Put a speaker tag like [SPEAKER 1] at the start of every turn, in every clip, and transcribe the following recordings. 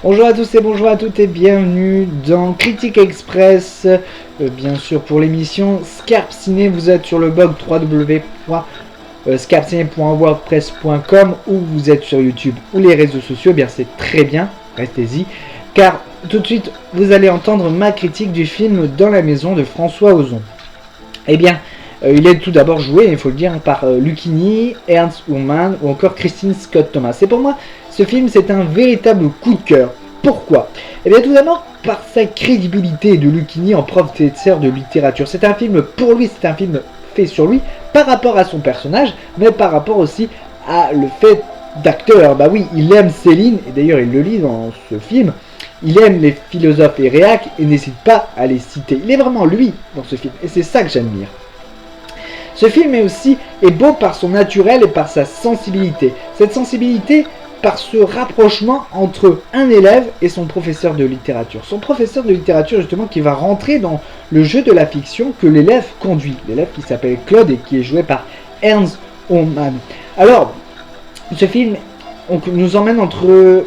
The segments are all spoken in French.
[SPEAKER 1] Bonjour à tous et bonjour à toutes et bienvenue dans Critique Express, bien sûr pour l'émission Scarpe Ciné. Vous êtes sur le blog www.scarpeciné.wordpress.com ou vous êtes sur YouTube ou les réseaux sociaux. Eh bien c'est très bien, restez-y, car tout de suite vous allez entendre ma critique du film Dans la maison de François Ozon. Eh bien, il est tout d'abord joué, il faut le dire, par Lucchini, Ernst Ullmann ou encore Kristin Scott Thomas. Et pour moi, ce film, c'est un véritable coup de cœur. Pourquoi? Eh bien, tout d'abord, par sa crédibilité de Lucchini en professeur de littérature. C'est un film pour lui, c'est un film fait sur lui, par rapport à son personnage, mais par rapport aussi à le fait d'acteur. Bah oui, il aime Céline, et d'ailleurs il le lit dans ce film. Il aime les philosophes et réacs et n'hésite pas à les citer. Il est vraiment lui dans ce film, et c'est ça que j'admire. Ce film est beau par son naturel et par sa sensibilité. Cette sensibilité par ce rapprochement entre un élève et son professeur de littérature. Son professeur de littérature justement qui va rentrer dans le jeu de la fiction que l'élève conduit. L'élève qui s'appelle Claude et qui est joué par Ernst Ullmann. Alors, ce film nous emmène entre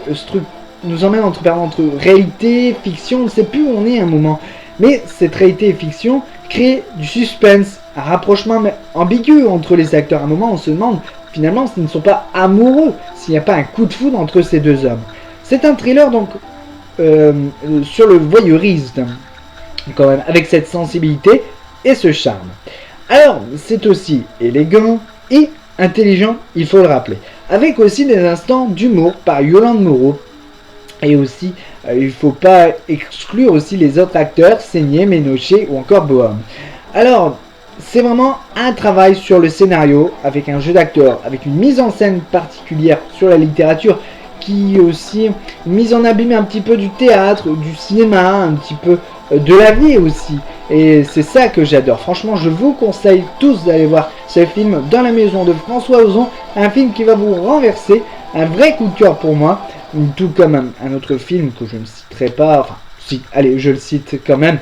[SPEAKER 1] réalité, fiction, on ne sait plus où on est à un moment. Mais cette réalité et fiction crée du suspense, un rapprochement ambigu entre les acteurs. À un moment, on se demande finalement s'ils ne sont pas amoureux, s'il n'y a pas un coup de foudre entre ces deux hommes. C'est un thriller donc sur le voyeurisme, quand même, avec cette sensibilité et ce charme. Alors, c'est aussi élégant et intelligent, il faut le rappeler, avec aussi des instants d'humour par Yolande Moreau. Et aussi, il ne faut pas exclure aussi les autres acteurs, Seigné, Ménochet ou encore Bohème. Alors, c'est vraiment un travail sur le scénario, avec un jeu d'acteurs, avec une mise en scène particulière sur la littérature, qui est aussi une mise en abîme un petit peu du théâtre, du cinéma, un petit peu de la vie aussi. Et c'est ça que j'adore. Franchement, je vous conseille tous d'aller voir ce film Dans la maison de François Ozon, un film qui va vous renverser, un vrai coup de cœur pour moi. Tout comme un autre film que je ne citerai pas, enfin, si, allez, je le cite quand même.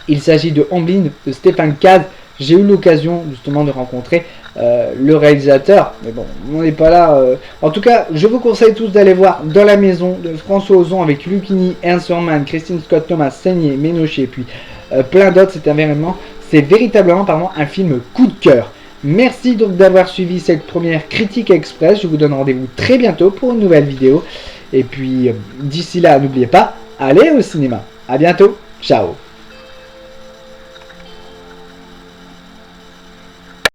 [SPEAKER 1] Il s'agit de Omblin de Stéphane Caz. J'ai eu l'occasion justement de rencontrer le réalisateur, mais bon, on n'est pas là. En tout cas, je vous conseille tous d'aller voir Dans la maison de François Ozon avec Lucchini, Ernst Ullmann, Kristin Scott Thomas, Seigné, Ménochet et puis plein d'autres. C'est véritablement pardon, un film coup de cœur. Merci donc d'avoir suivi cette première critique express. Je vous donne rendez-vous très bientôt pour une nouvelle vidéo. Et puis d'ici là, n'oubliez pas, allez au cinéma. À bientôt. Ciao.